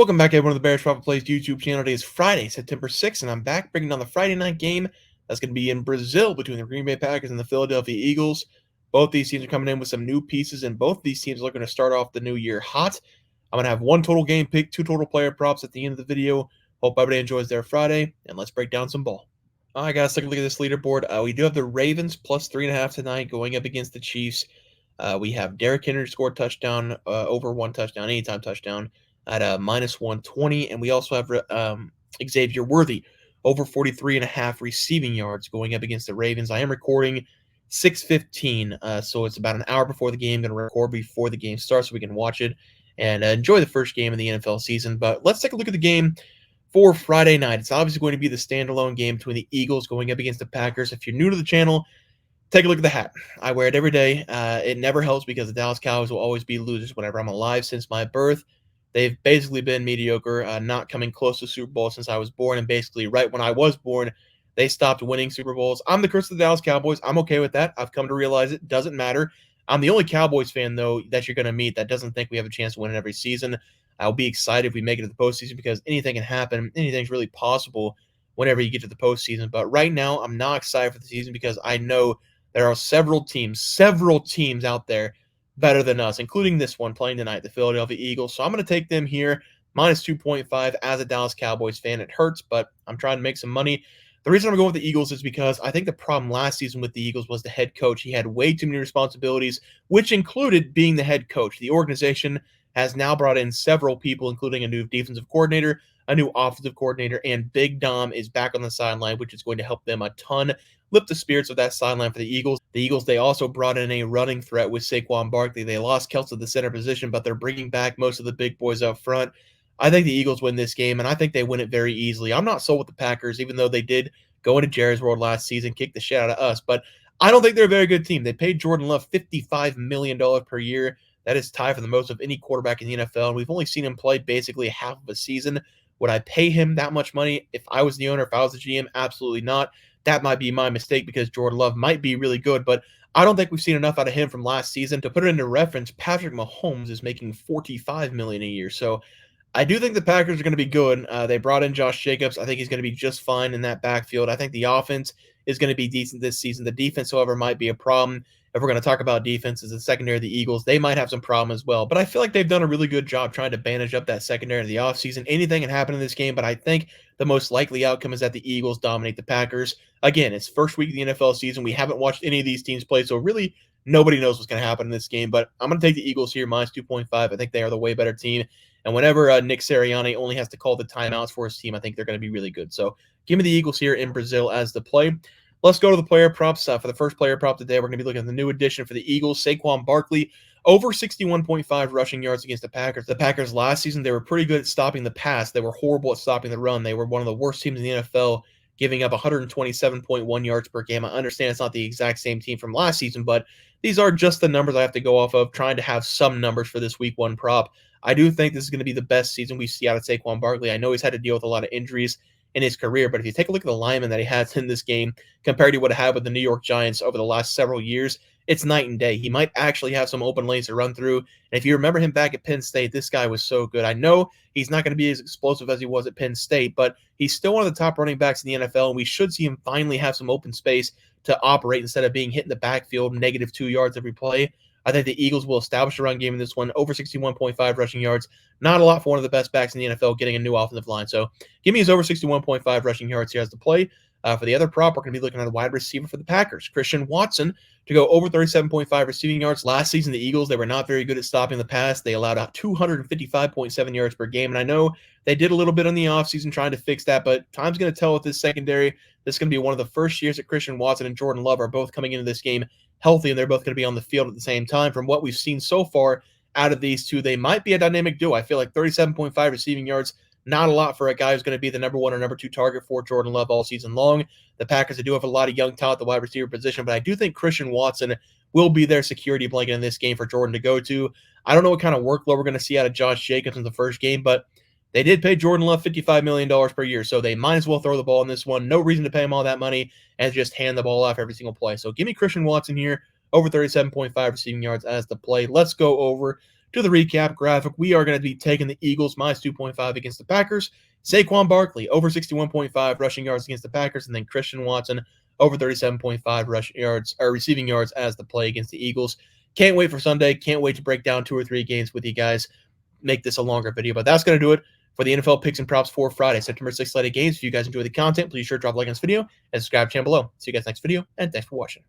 Welcome back, everyone, to the Bears Profit Plays YouTube channel. Today is Friday, September 6th, and I'm back bringing down the Friday night game that's going to be in Brazil between the Green Bay Packers and the Philadelphia Eagles. Both these teams are coming in with some new pieces, and both these teams are looking to start off the new year hot. I'm going to have one total game pick, two total player props at the end of the video. Hope everybody enjoys their Friday, and let's break down some ball. All right, guys, take a look at this leaderboard. We do have the Ravens plus 3.5 tonight going up against the Chiefs. We have Derrick Henry scored touchdown, over one touchdown, anytime touchdown at minus 120. And we also have Xavier Worthy over 43.5 receiving yards going up against the Ravens. I am recording 6:15, so it's about an hour before the game. Going to record before the game starts so we can watch it and enjoy the first game of the NFL season. But let's take a look at the game for Friday night. It's obviously going to be the standalone game between the Eagles going up against the Packers. If you're new to the channel, take a look at the hat. I wear it every day. It never helps because the Dallas Cowboys will always be losers whenever I'm alive since my birth. They've basically been mediocre, not coming close to Super Bowl since I was born, and basically right when I was born, they stopped winning Super Bowls. I'm the curse of the Dallas Cowboys. I'm okay with that. I've come to realize it doesn't matter. I'm the only Cowboys fan, though, that you're going to meet that doesn't think we have a chance to win it every season. I'll be excited if we make it to the postseason because anything can happen. Anything's really possible whenever you get to the postseason. But right now, I'm not excited for the season because I know there are several teams out there better than us, including this one playing tonight, the Philadelphia Eagles. So I'm going to take them here, minus 2.5 as a Dallas Cowboys fan. It hurts, but I'm trying to make some money. The reason I'm going with the Eagles is because I think the problem last season with the Eagles was the head coach. He had way too many responsibilities, which included being the head coach. The organization has now brought in several people, including a new defensive coordinator, a new offensive coordinator, and Big Dom is back on the sideline, which is going to help them a ton, lift the spirits of that sideline for the Eagles. The Eagles, they also brought in a running threat with Saquon Barkley. They lost Kelce at the center position, but they're bringing back most of the big boys up front. I think the Eagles win this game, and I think they win it very easily. I'm not sold with the Packers, even though they did go into Jerry's World last season, kick the shit out of us, but I don't think they're a very good team. They paid Jordan Love $55 million per year. That is tied for the most of any quarterback in the NFL, and we've only seen him play basically half of a season. Would I pay him that much money if I was the owner, if I was the GM? Absolutely not. That might be my mistake because Jordan Love might be really good, but I don't think we've seen enough out of him from last season. To put it into reference, Patrick Mahomes is making $45 million a year. So I do think the Packers are going to be good. They brought in Josh Jacobs. I think he's going to be just fine in that backfield. I think the offense is going to be decent this season. The defense, however, might be a problem. If we're going to talk about defenses, the secondary of the Eagles, they might have some problem as well. But I feel like they've done a really good job trying to bandage up that secondary in the offseason. Anything can happen in this game, but I think the most likely outcome is that the Eagles dominate the Packers. Again, it's first week of the NFL season. We haven't watched any of these teams play, so really nobody knows what's going to happen in this game. But I'm going to take the Eagles here, minus 2.5. I think they are the way better team. And whenever Nick Sirianni only has to call the timeouts for his team, I think they're going to be really good. So give me the Eagles here in Brazil as the play. Let's go to the player props. For the first player prop today, we're going to be looking at the new addition for the Eagles, Saquon Barkley, over 61.5 rushing yards against the Packers. The Packers last season, they were pretty good at stopping the pass. They were horrible at stopping the run. They were one of the worst teams in the NFL, giving up 127.1 yards per game. I understand it's not the exact same team from last season, but these are just the numbers I have to go off of, trying to have some numbers for this week one prop. I do think this is going to be the best season we see out of Saquon Barkley. I know he's had to deal with a lot of injuries in his career, but if you take a look at the linemen that he has in this game compared to what he had with the New York Giants over the last several years, it's night and day. He might actually have some open lanes to run through. And if you remember him back at Penn State, this guy was so good. I know he's not going to be as explosive as he was at Penn State, but he's still one of the top running backs in the NFL, and we should see him finally have some open space to operate instead of being hit in the backfield negative 2 yards every play. I think the Eagles will establish a run game in this one, over 61.5 rushing yards. Not a lot for one of the best backs in the NFL getting a new offensive line. So give me his over 61.5 rushing yards here as the play. For the other prop, we're going to be looking at a wide receiver for the Packers, Christian Watson, to go over 37.5 receiving yards. Last season, the Eagles, they were not very good at stopping the pass. They allowed out 255.7 yards per game. And I know they did a little bit on the offseason trying to fix that, but time's going to tell with this secondary. This is going to be one of the first years that Christian Watson and Jordan Love are both coming into this game healthy, and they're both going to be on the field at the same time. From what we've seen so far out of these two, they might be a dynamic duo. I feel like 37.5 receiving yards, not a lot for a guy who's going to be the number one or number two target for Jordan Love all season long. The Packers, they do have a lot of young talent at the wide receiver position, but I do think Christian Watson will be their security blanket in this game for Jordan to go to. I don't know what kind of workload we're going to see out of Josh Jacobs in the first game, but they did pay Jordan Love $55 million per year, so they might as well throw the ball in this one. No reason to pay him all that money and just hand the ball off every single play. So give me Christian Watson here, over 37.5 receiving yards as the play. Let's go over to the recap graphic, we are going to be taking the Eagles minus 2.5 against the Packers. Saquon Barkley over 61.5 rushing yards against the Packers, and then Christian Watson over 37.5 rushing yards or receiving yards as the play against the Eagles. Can't wait for Sunday. Can't wait to break down 2 or 3 games with you guys. Make this a longer video, but that's going to do it for the NFL picks and props for Friday, September 6th slate of games. If you guys enjoy the content, please sure drop a like on this video and subscribe to the channel below. See you guys next video, and thanks for watching.